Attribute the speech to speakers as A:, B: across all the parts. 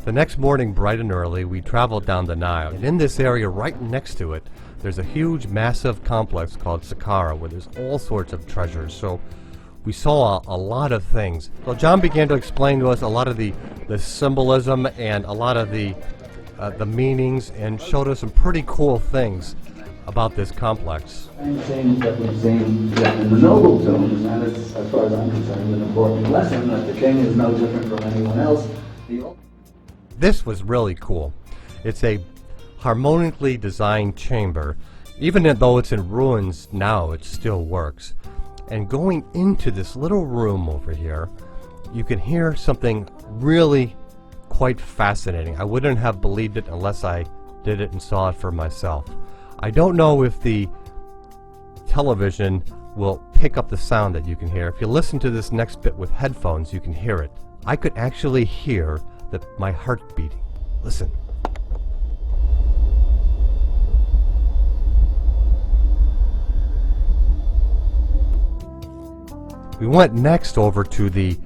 A: The next morning, bright and early, we traveled down the Nile. And in this area right next to it, there's a huge, massive complex called Saqqara where there's all sorts of treasures. So we saw a lot of things. So John began to explain to us a lot of the symbolism and a lot of the meanings, and showed us some pretty cool things about this complex.
B: Things that we've seen in the noble tombs, and it's, as far as I'm concerned, an important lesson that the king is no different from anyone else.
A: This was really cool. It's a harmonically designed chamber. Even though it's in ruins now, it still works. And going into this little room over here, you can hear something really quite fascinating. I wouldn't have believed it unless I did it and saw it for myself. I don't know if the television will pick up the sound that you can hear. If you listen to this next bit with headphones, you can hear it. I could actually hear my heart beating. Listen. We went next over to the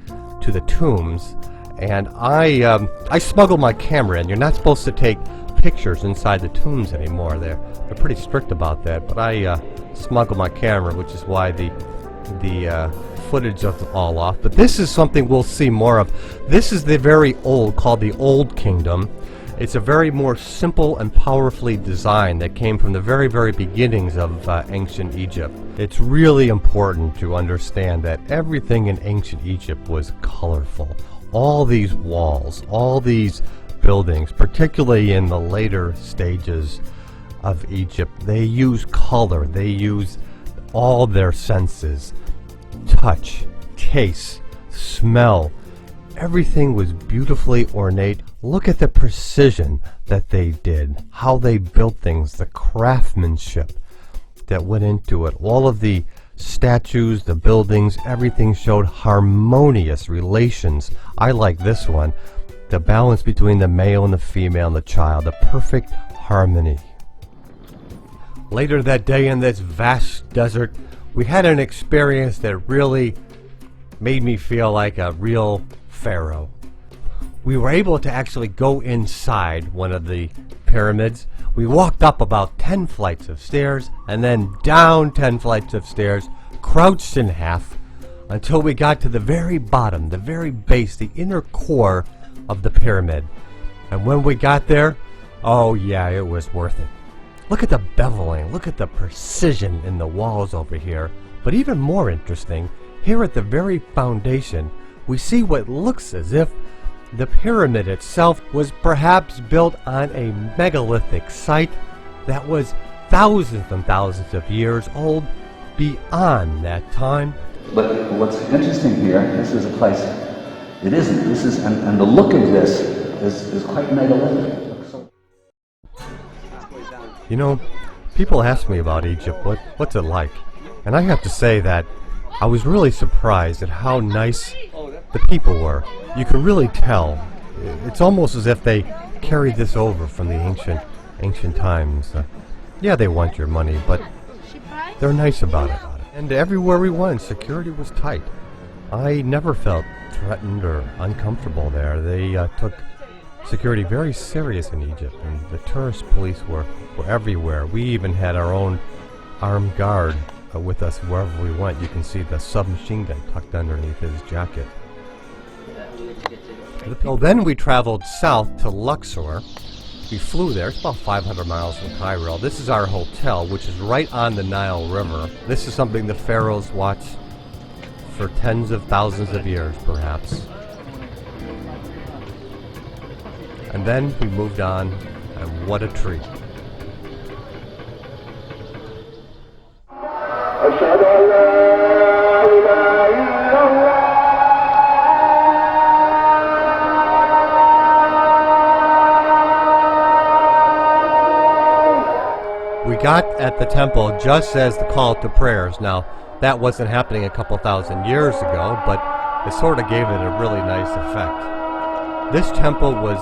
A: tombs, and I smuggled my camera in. You're not supposed to take pictures inside the tombs anymore. They're pretty strict about that. But I smuggled my camera, which is why the footage is all off. But this is something we'll see more of. This is the very old, called the Old Kingdom. It's a very more simple and powerfully designed that came from the very, very beginnings of ancient Egypt. It's really important to understand that everything in ancient Egypt was colorful. All these walls, all these buildings, particularly in the later stages of Egypt, they use color. They use all their senses. Touch, taste, smell. Everything was beautifully ornate. Look at the precision that they did, how they built things, the craftsmanship that went into it. All of the statues, the buildings, everything showed harmonious relations. I like this one. The balance between the male and the female and the child, the perfect harmony. Later that day in this vast desert, we had an experience that really made me feel like a real pharaoh. We were able to actually go inside one of the pyramids. We walked up about 10 flights of stairs and then down 10 flights of stairs, crouched in half, until we got to the very bottom, the very base, the inner core of the pyramid. And when we got there, oh yeah, it was worth it. Look at the beveling, look at the precision in the walls over here. But even more interesting, here at the very foundation, we see what looks as if the pyramid itself was perhaps built on a megalithic site that was thousands and thousands of years old beyond that time.
B: But what's interesting here, this is a place, it isn't, this is, and the look of this is quite megalithic.
A: You know, people ask me about Egypt, what's it like? And I have to say that I was really surprised at how nice the people were. You can really tell. It's almost as if they carried this over from the ancient times. Yeah, they want your money, but they're nice about it. And everywhere we went, security was tight. I never felt threatened or uncomfortable there. They took security very serious in Egypt, and the tourist police were everywhere. We even had our own armed guard with us wherever we went. You can see the submachine gun tucked underneath his jacket. So then we traveled south to Luxor. We flew there. It's about 500 miles from Cairo. This is our hotel, which is right on the Nile River. This is something the pharaohs watched for tens of thousands of years, perhaps. And then we moved on, and what a treat. We got at the temple just as the call to prayers. Now, that wasn't happening a couple thousand years ago, but it sort of gave it a really nice effect. This temple was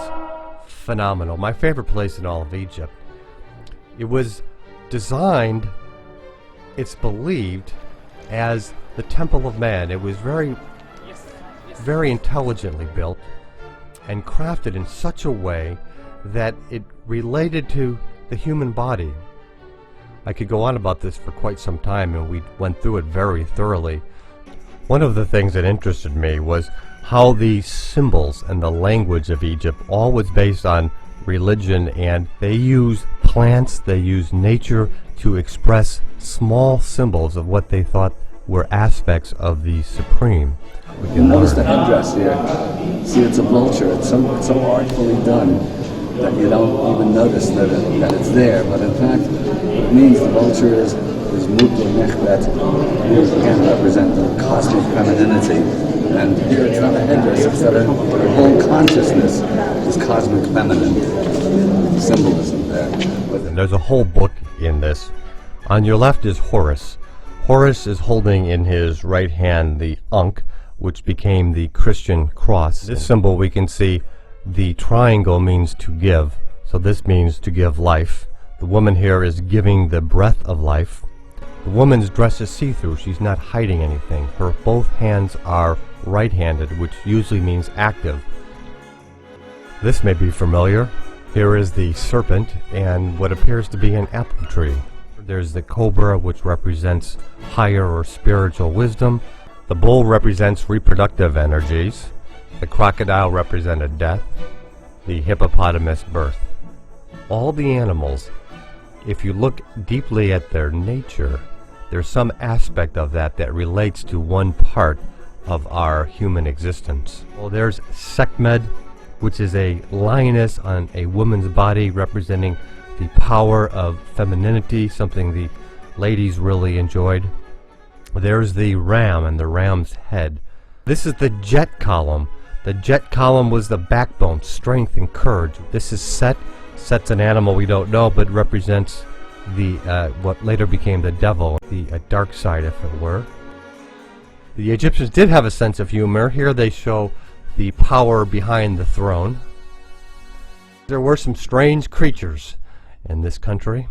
A: phenomenal. My favorite place in all of Egypt. It was designed, it's believed, as the Temple of Man. It was very intelligently built, and crafted in such a way that it related to the human body. I could go on about this for quite some time, and we went through it very thoroughly. One of the things that interested me was how the symbols and the language of Egypt all was based on religion, and they use plants, they use nature to express small symbols of what they thought were aspects of the Supreme. We
B: You
A: can
B: notice the
A: learn.
B: headdress here. See, it's a vulture. It's so artfully done that you don't even notice that it's there. But in fact, it means the vulture is Mutlu Nechbet, again represent the cosmic femininity. And here it's not a headdress, it's that her whole consciousness is cosmic feminine symbolism there.
A: And there's a whole book in this. On your left is Horus. Horus is holding in his right hand the Ankh, which became the Christian cross. This symbol, we can see the triangle means to give, so this means to give life. The woman here is giving the breath of life. The woman's dress is see-through. She's not hiding anything. Her both hands are right-handed, which usually means active. This may be familiar. Here is the serpent and what appears to be an apple tree. There's the cobra, which represents higher or spiritual wisdom. The bull represents reproductive energies. The crocodile represented death. The hippopotamus, birth. All the animals, if you look deeply at their nature, there's some aspect of that relates to one part of our human existence. Well, there's Sekhmet, which is a lioness on a woman's body representing the power of femininity, something the ladies really enjoyed. There's the ram and the ram's head. This is the jet column. The jet column was the backbone, strength and courage. This is Set. Set's an animal we don't know, but represents the what later became the devil, the dark side, if it were. The Egyptians did have a sense of humor. Here they show the power behind the throne. There were some strange creatures in this country.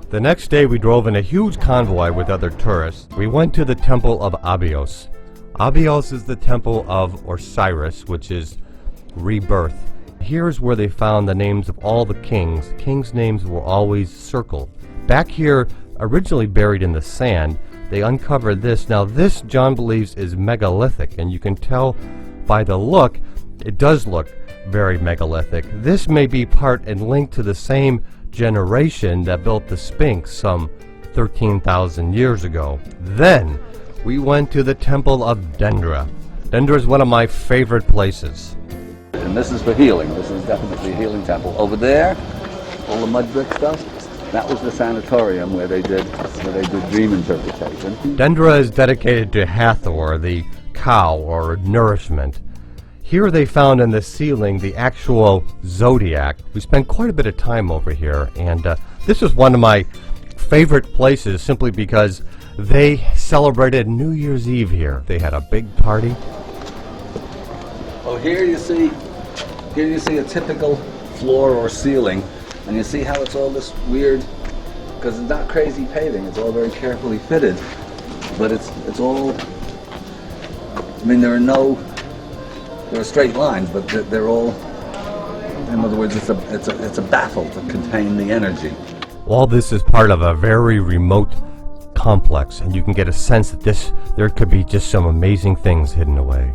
A: The next day we drove in a huge convoy with other tourists. We went to the temple of Abydos. Abydos is the temple of Osiris, which is rebirth. Here's where they found the names of all the kings. Kings' names were always circled. Back here, originally buried in the sand, they uncovered this. Now this, John believes, is megalithic, and you can tell by the look, it does look very megalithic. This may be part and linked to the same generation that built the Sphinx some 13,000 years ago. Then we went to the temple of Dendra. Dendra is one of my favorite places.
B: And this is for healing. This is definitely a healing temple. Over there, all the mud brick stuff, that was the sanatorium where they did dream interpretation.
A: Dendra is dedicated to Hathor, the cow or nourishment. Here they found in the ceiling the actual zodiac. We spent quite a bit of time over here, and this was one of my favorite places simply because they celebrated New Year's Eve here. They had a big party.
B: Oh, here you see a typical floor or ceiling, and you see how it's all this weird, because it's not crazy paving, it's all very carefully fitted, but it's all, I mean, there are straight lines, but they're all, in other words, it's a baffle to contain the energy.
A: All this is part of a very remote complex, and you can get a sense that there could be just some amazing things hidden away.